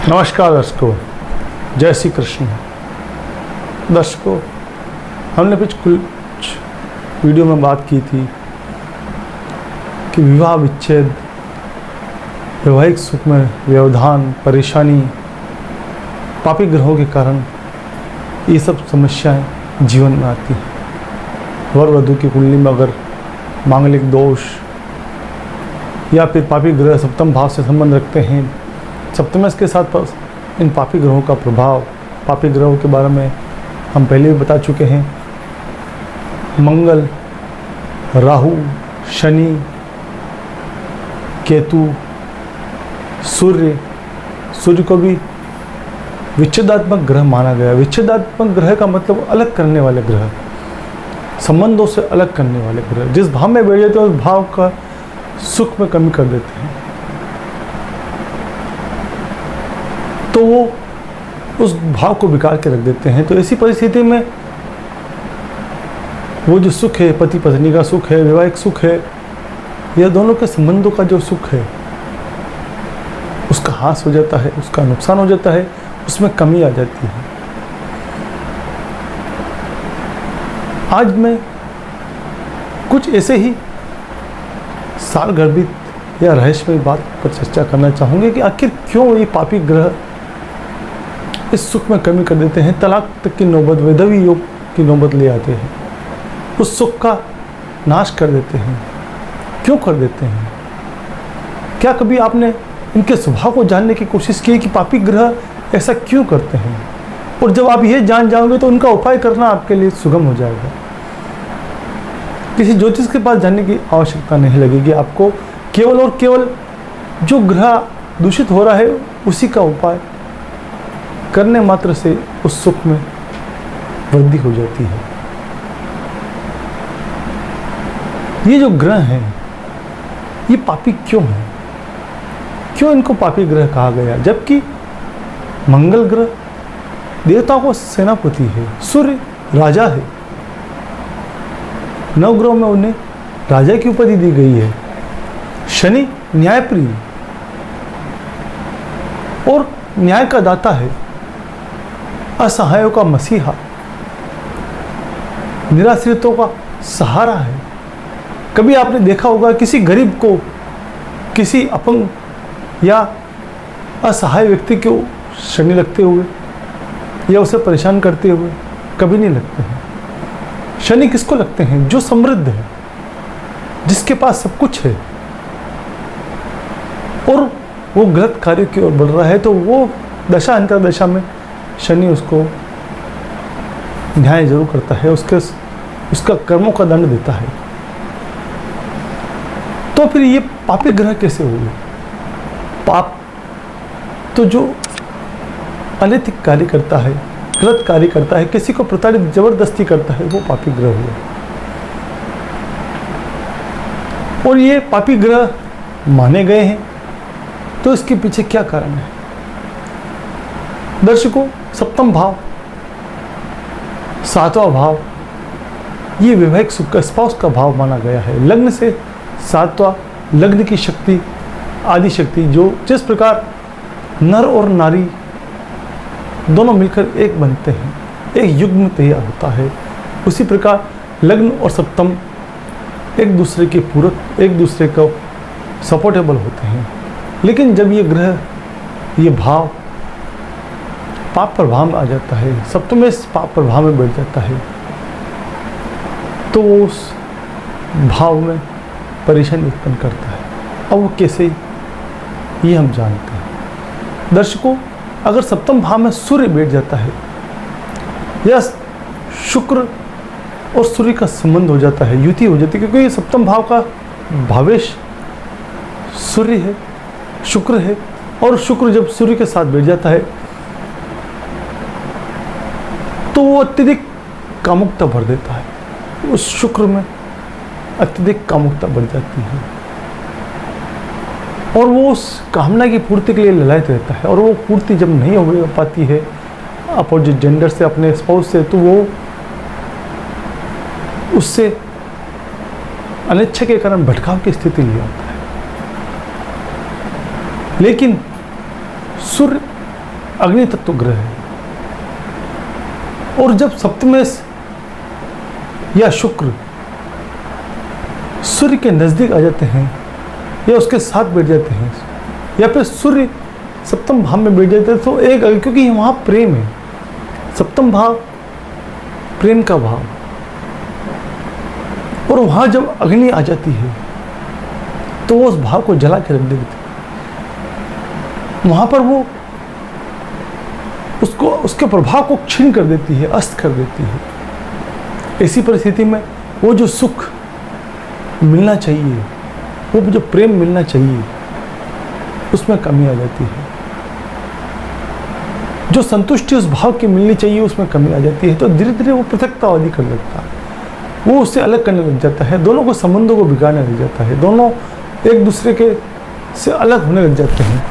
नमस्कार दर्शकों, जय श्री कृष्ण। दर्शकों, हमने कुछ वीडियो में बात की थी कि विवाह विच्छेद, वैवाहिक सुख में व्यवधान, परेशानी, पापी ग्रहों के कारण ये सब समस्याएं जीवन में आती हैं। वर वधू की कुंडली में अगर मांगलिक दोष या फिर पापी ग्रह सप्तम भाव से संबंध रखते हैं, सप्तमस के साथ इन पापी ग्रहों का प्रभाव, पापी ग्रहों के बारे में हम पहले भी बता चुके हैं। मंगल, राहु, शनि, केतु, सूर्य को भी विच्छेदात्मक ग्रह माना गया। विच्छेदात्मक ग्रह का मतलब अलग करने वाले ग्रह, संबंधों से अलग करने वाले ग्रह। जिस भाव में बैठ जाते हैं उस भाव का सुख में कमी कर देते हैं, तो वो उस भाव को बिगाड़ के रख देते हैं। तो ऐसी परिस्थिति में वो जो सुख है, पति पत्नी का सुख है, वैवाहिक सुख है, यह दोनों के संबंधों का जो सुख है उसका ह्रास हो जाता है, उसका नुकसान हो जाता है, उसमें कमी आ जाती है। आज मैं कुछ ऐसे ही सारगर्भित या रहस्यमय बात पर चर्चा करना चाहूँगी कि आखिर क्यों ये पापी ग्रह इस सुख में कमी कर देते हैं, तलाक तक की नौबत, वैधवी योग की नौबत ले आते हैं, उस सुख का नाश कर देते हैं। क्यों कर देते हैं? क्या कभी आपने इनके स्वभाव को जानने की कोशिश की कि पापी ग्रह ऐसा क्यों करते हैं? और जब आप ये जान जाओगे तो उनका उपाय करना आपके लिए सुगम हो जाएगा। किसी ज्योतिष के पास जाने की आवश्यकता नहीं लगेगी आपको। केवल और केवल जो ग्रह दूषित हो रहा है उसी का उपाय करने मात्र से उस सुख में वृद्धि हो जाती है। ये जो ग्रह हैं, ये पापी क्यों हैं? क्यों इनको पापी ग्रह कहा गया? जबकि मंगल ग्रह देवताओं को सेनापति है, सूर्य राजा है, नवग्रहों में उन्हें राजा की उपाधि दी गई है। शनि न्यायप्रिय और न्याय का दाता है, असहायों का मसीहा, निराश्रितों का सहारा है। कभी आपने देखा होगा किसी गरीब को, किसी अपंग या असहाय व्यक्ति को शनि लगते हुए या उसे परेशान करते हुए? कभी नहीं लगते हैं। शनि किसको लगते हैं? जो समृद्ध है, जिसके पास सब कुछ है और वो गलत कार्यों की ओर बढ़ रहा है, तो वो दशा अंतरदशा में शनि उसको न्याय जरूर करता है, उसका कर्मों का दंड देता है। तो फिर ये पापी ग्रह कैसे हुए? पाप तो जो अनैतिक कार्य करता है, गलत कार्य करता है, किसी को प्रताड़ित जबरदस्ती करता है, वो पापी ग्रह हुआ। और ये पापी ग्रह माने गए हैं, तो इसके पीछे क्या कारण है? दर्शकों, सप्तम भाव, सातवां भाव, ये वैवाहिक सुख का, स्पाउस का भाव माना गया है। लग्न से सातवां, लग्न की शक्ति, आदि शक्ति, जो जिस प्रकार नर और नारी दोनों मिलकर एक बनते हैं, एक युग्म तैयार होता है, उसी प्रकार लग्न और सप्तम एक दूसरे के पूरक, एक दूसरे को सपोर्टेबल होते हैं। लेकिन जब ये ग्रह, ये भाव पाप प्रभाव में आ जाता है, सप्तम इस पाप प्रभाव में बैठ जाता है, तो वो उस भाव में परेशानी उत्पन्न करता है। अब वो कैसे, ये हम जानते हैं। दर्शकों, अगर सप्तम भाव में सूर्य बैठ जाता है या शुक्र और सूर्य का संबंध हो जाता है, युति हो जाती है, क्योंकि सप्तम भाव का भावेश सूर्य है, शुक्र है, और शुक्र जब सूर्य के साथ बैठ जाता है तो वो अत्यधिक कामुकता भर देता है। उस शुक्र में अत्यधिक कामुकता बढ़ जाती है और वो उस कामना की पूर्ति के लिए ललायत रहता है, और वो पूर्ति जब नहीं हो पाती है अपोजिट जेंडर से, अपने स्पाउस से, तो वो उससे अनिच्छा के कारण भटकाव की स्थिति ले आता है। लेकिन सूर्य अग्नि तत्व ग्रह है। और जब सप्तमेश या शुक्र सूर्य के नज़दीक आ जाते हैं या उसके साथ बैठ जाते हैं या फिर सूर्य सप्तम भाव में बैठ जाते हैं तो एक, क्योंकि वहाँ प्रेम है, सप्तम भाव प्रेम का भाव, और वहाँ जब अग्नि आ जाती है तो वो उस भाव को जला के रख देती है। वहाँ पर वो उसके प्रभाव को क्षीण कर देती है, अस्त कर देती है। ऐसी परिस्थिति में वो जो सुख मिलना चाहिए, वो जो प्रेम मिलना चाहिए, उसमें कमी आ जाती है। जो संतुष्टि उस भाव की मिलनी चाहिए उसमें कमी आ जाती है। तो धीरे धीरे वो पृथकतावादी कर लगता है, वो उससे अलग करने लग जाता है, दोनों को संबंधों को बिगाड़ने लग जाता है, दोनों एक दूसरे के से अलग होने लग जाते हैं।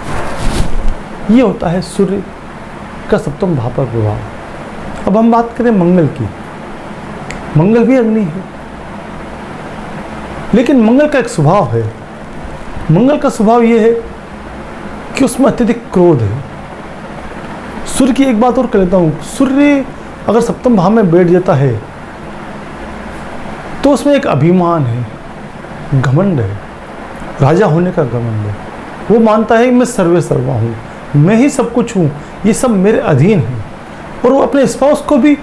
ये होता है सूर्य का सप्तम भाव पर प्रभाव। अब हम बात करें मंगल की। मंगल भी अग्नि है, लेकिन मंगल का एक स्वभाव है। मंगल का स्वभाव ये है कि उसमें अत्यधिक क्रोध है। सूर्य की एक बात और कह लेता हूँ, सूर्य अगर सप्तम भाव में बैठ जाता है तो उसमें एक अभिमान है, घमंड है, राजा होने का घमंड है। वो मानता है कि मैं सर्वे सर्वा हूँ, मैं ही सब कुछ हूँ, ये सब मेरे अधीन है। और वो अपने स्पाउस को भी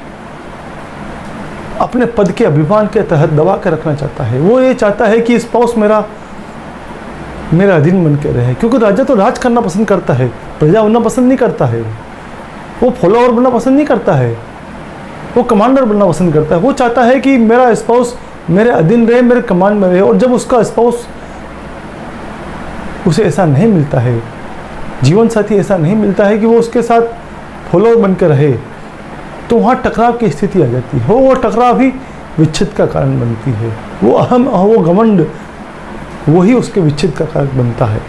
अपने पद के अभिमान के तहत दबा के रखना चाहता है। वो ये चाहता है कि स्पाउस मेरा अधीन बन के रहे, क्योंकि राजा तो राज करना पसंद करता है, प्रजा बनना पसंद नहीं करता है। वो फॉलोअर बनना पसंद नहीं करता है, वो कमांडर बनना पसंद करता है। वो चाहता है कि मेरा स्पाउस मेरे अधीन रहे, मेरे कमांड में रहे। और जब उसका स्पाउस उसे ऐसा नहीं मिलता है, जीवन साथी ऐसा नहीं मिलता है कि वो उसके साथ फॉलोअर बन के रहे, तो वहाँ टकराव की स्थिति आ जाती है। वो टकराव ही विच्छेद का कारण बनती है। वो अहम, वो घमंड, वही उसके विच्छेद का कारण बनता है।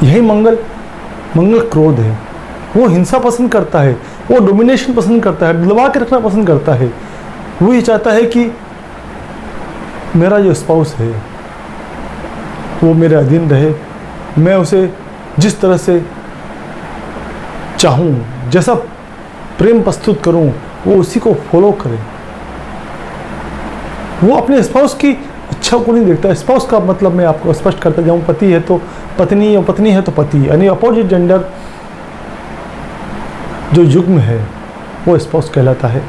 यही मंगल क्रोध है। वो हिंसा पसंद करता है, वो डोमिनेशन पसंद करता है, दबा के रखना पसंद करता है। वो ये चाहता है कि मेरा जो स्पाउस है वो मेरे अधीन रहे, मैं उसे जिस तरह से चाहूँ, जैसा प्रेम प्रस्तुत करूँ, वो उसी को फॉलो करे। वो अपने स्पाउस की इच्छा को नहीं देखता। स्पाउस का मतलब मैं आपको स्पष्ट करता जाऊँ, पति है तो पत्नी और पत्नी है तो पति, यानी अपोजिट जेंडर जो युग्म है वो स्पाउस कहलाता है।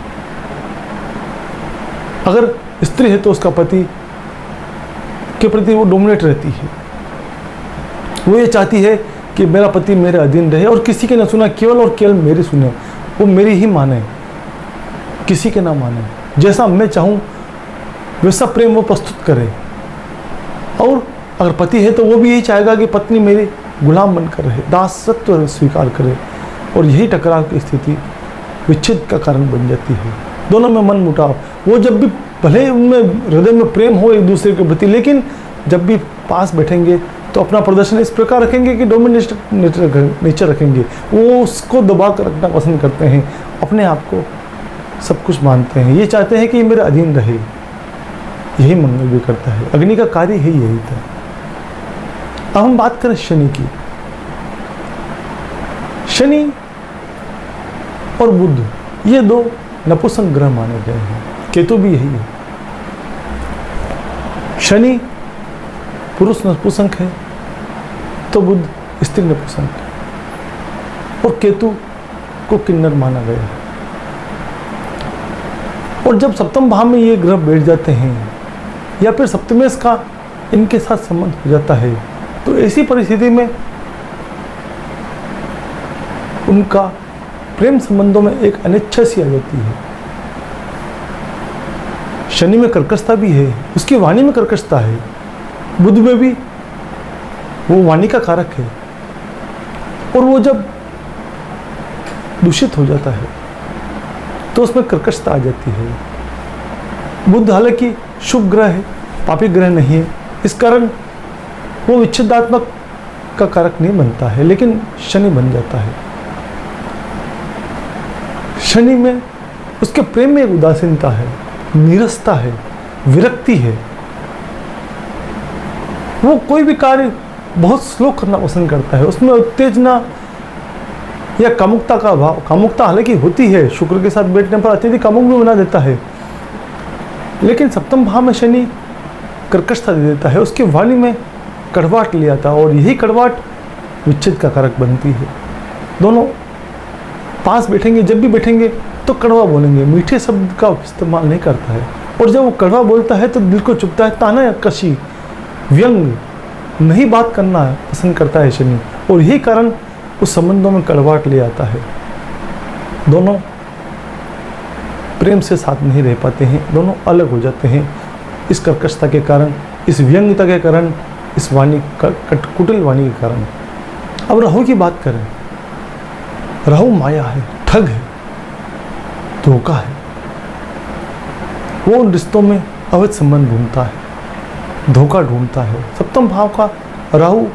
अगर स्त्री है तो उसका पति के प्रति वो डोमिनेट रहती है। वो ये चाहती है कि मेरा पति मेरे अधीन रहे और किसी के ना सुना, केवल और केवल मेरी सुने, वो मेरी ही माने, किसी के ना माने। जैसा मैं चाहूँ वैसा प्रेम वो प्रस्तुत करे। और अगर पति है तो वो भी यही चाहेगा कि पत्नी मेरी गुलाम बनकर रहे, दासत्व स्वीकार करे। और यही टकराव की स्थिति विच्छेद का कारण बन जाती है। दोनों में मन मुटाव। वो जब भी, भले उनमें हृदय में प्रेम हो एक दूसरे के प्रति, लेकिन जब भी पास बैठेंगे तो अपना प्रदर्शन इस प्रकार रखेंगे कि डोमिनेशन नेचर रखेंगे। वो उसको दबा कर रखना पसंद करते हैं, अपने आप को सब कुछ मानते हैं। ये चाहते हैं कि मेरे अधीन रहे। यही मंगल भी करता है। अग्नि का कार्य ही यही था। अब हम बात करें शनि की। शनि और बुध ये दो नपुंसक ग्रह माने गए हैं। केतु भी यही है। शनि पुरुष नपुंसक है तो बुध स्त्री नपुंसक है, और केतु को किन्नर माना गया है। और जब सप्तम भाव में ये ग्रह बैठ जाते हैं या फिर सप्तमेश का इनके साथ संबंध हो जाता है, तो ऐसी परिस्थिति में उनका प्रेम संबंधों में एक अनिच्छा सी आ जाती है। शनि में कर्कशता भी है, उसकी वाणी में कर्कशता है। बुध में भी वो वाणी का कारक है, और वो जब दूषित हो जाता है तो उसमें कर्कशता आ जाती है। बुध हालांकि शुभ ग्रह है, पापी ग्रह नहीं है, इस कारण वो विच्छेदात्मक का कारक नहीं बनता है, लेकिन शनि बन जाता है। शनि में उसके प्रेम में एक उदासीनता है, नीरसता है, विरक्ति है। वो कोई भी कार्य बहुत स्लो करना पसंद करता है, उसमें उत्तेजना या कामुकता का अभाव। कामुकता हालांकि होती है, शुक्र के साथ बैठने पर अत्यधिक कामुक भी बना देता है, लेकिन सप्तम भाव में शनि कर्कशता दे देता है, उसकी वाणी में कड़वाहट ले आता है और यही कड़वाहट विच्छेद का कारक बनती है। दोनों पास बैठेंगे, जब भी बैठेंगे तो कड़वा बोलेंगे, मीठे शब्द का इस्तेमाल नहीं करता है, और जब वो कड़वा बोलता है तो दिल को चुभता है। ताना कशी, व्यंग, नहीं बात करना पसंद करता है शनि, और यही कारण उस संबंधों में कड़वाहट ले आता है। दोनों प्रेम से साथ नहीं रह पाते हैं, दोनों अलग हो जाते हैं इस कर्कशता के कारण, इस व्यंग्यता के कारण, इस वाणी कुटिल वाणी के कारण। अब राहु की बात करें, राहु माया है, ठग है, धोखा है। वो उन रिश्तों में अवैध संबंध ढूंढता है, धोखा ढूंढता है। सप्तम भाव का राहु,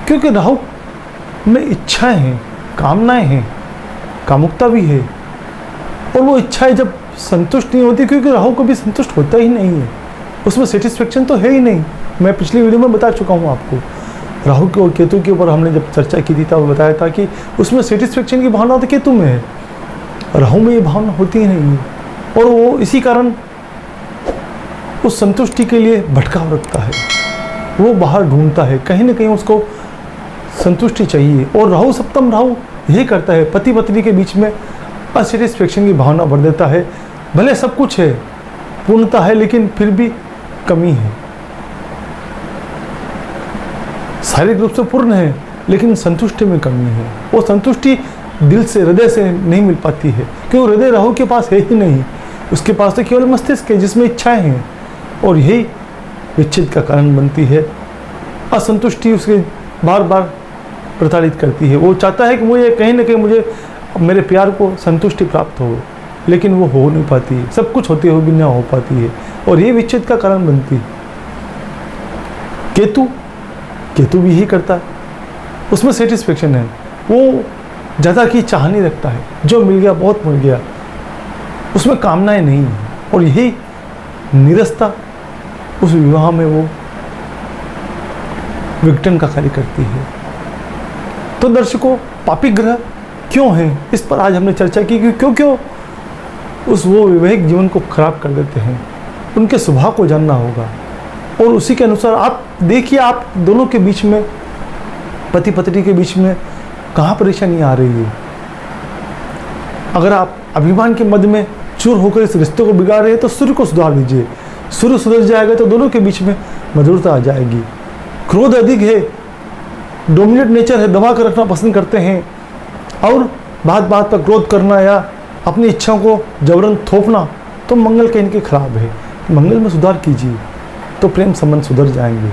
क्योंकि राहु में इच्छाएं हैं, कामनाएं हैं, कामुकता भी है, और वो इच्छाएं जब संतुष्ट नहीं होती, क्योंकि राहु कभी संतुष्ट होता ही नहीं है, उसमें सेटिस्फेक्शन तो है ही नहीं। मैं पिछली वीडियो में बता चुका हूँ आपको, राहु के और केतु के ऊपर हमने जब चर्चा की थी तब बताया था कि उसमें सेटिस्फेक्शन की भावना तो केतु में है, राहु में ये भावना होती ही नहीं है, और वो इसी कारण उस संतुष्टि के लिए भटकाव रखता है, वो बाहर ढूंढता है, कहीं ना कहीं उसको संतुष्टि चाहिए। और राहु, सप्तम राहु यही करता है, पति पत्नी के बीच में असेटिस्फेक्शन की भावना भर देता है। भले सब कुछ है, पूर्णता है, लेकिन फिर भी कमी है। शारीरिक रूप से पूर्ण है, लेकिन संतुष्टि में कमी है। वो संतुष्टि दिल से, हृदय से नहीं मिल पाती है, क्योंकि हृदय राहु के पास है ही नहीं, उसके पास तो केवल मस्तिष्क है जिसमें इच्छाएं हैं, और यही विच्छेद का कारण बनती है। असंतुष्टि उसके बार बार प्रताड़ित करती है। वो चाहता है कि मुझे कहीं ना कहीं मुझे मेरे प्यार को संतुष्टि प्राप्त हो, लेकिन वो हो नहीं पाती है, सब कुछ होते हुए भी ना हो पाती है, और ये विच्छेद का कारण बनती है। केतु भी यही करता है, उसमें सेटिस्फेक्शन है, वो ज़्यादा की चाह नहीं रखता है, जो मिल गया बहुत मिल गया, उसमें कामनाएं नहीं है, और यही निरस्ता उस विवाह में वो विघटन का कार्य करती है। तो दर्शकों, पापी ग्रह क्यों हैं, इस पर आज हमने चर्चा की कि क्यों उस वो वैवाहिक जीवन को खराब कर देते हैं। उनके स्वभाव को जानना होगा, और उसी के अनुसार आप देखिए, आप दोनों के बीच में, पति पत्नी के बीच में कहाँ परेशानी आ रही है। अगर आप अभिमान के मद में चूर होकर इस रिश्ते को बिगाड़ रहे हैं तो सूर्य को सुधार दीजिए। सूर्य सुधर जाएगा तो दोनों के बीच में मधुरता आ जाएगी। क्रोध अधिक है, डोमिनेट नेचर है, दबा कर रखना पसंद करते हैं, और बात बात पर क्रोध करना या अपनी इच्छाओं को जबरन थोपना, तो मंगल कहीं के खराब है। मंगल में सुधार कीजिए तो प्रेम संबंध सुधर जाएंगे।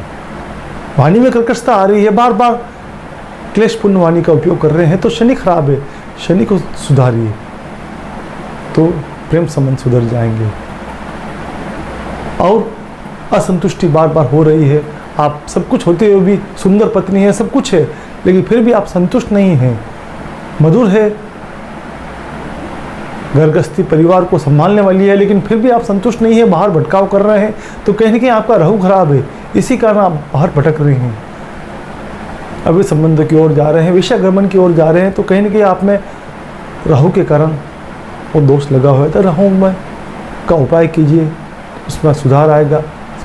वाणी में कर्कशता आ रही है, बार बार क्लेशपूर्ण वाणी का उपयोग कर रहे हैं, तो शनि खराब है, शनि को सुधारिए तो प्रेम संबंध सुधर जाएंगे। और असंतुष्टि बार बार हो रही है, आप सब कुछ होते हुए भी, सुंदर पत्नी है, सब कुछ है, लेकिन फिर भी आप संतुष्ट नहीं हैं। मधुर है, घर गृहस्थी परिवार को संभालने वाली है, लेकिन फिर भी आप संतुष्ट नहीं है, बाहर भटकाव कर रहे हैं, तो कहीं ना कहीं आपका राहु खराब है, इसी कारण आप बाहर भटक रहे हैं, अभी संबंधों की ओर जा रहे हैं, विषयगमन की ओर जा रहे हैं, तो कहीं ना कहीं आप में राहु के कारण वो दोष लगा हुआ है। तो राहु में का उपाय कीजिए, उसमें सुधार आएगा,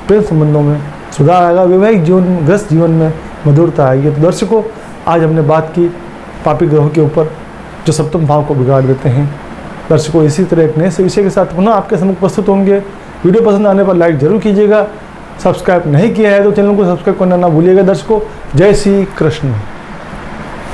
प्रेम संबंधों में सुधार आएगा, वैवाहिक जीवन में, गृहस्थ जीवन में मधुरता आएगी। तो दर्शकों, आज हमने बात की पापी ग्रहों के ऊपर जो सप्तम भाव को बिगाड़ देते हैं। दर्शकों, इसी तरह एक नए से विषय के साथ पुनः आपके सम्मुख प्रस्तुत होंगे। वीडियो पसंद आने पर लाइक जरूर कीजिएगा, सब्सक्राइब नहीं किया है तो चैनल को सब्सक्राइब करना ना भूलिएगा। दर्शकों, जय श्री कृष्ण।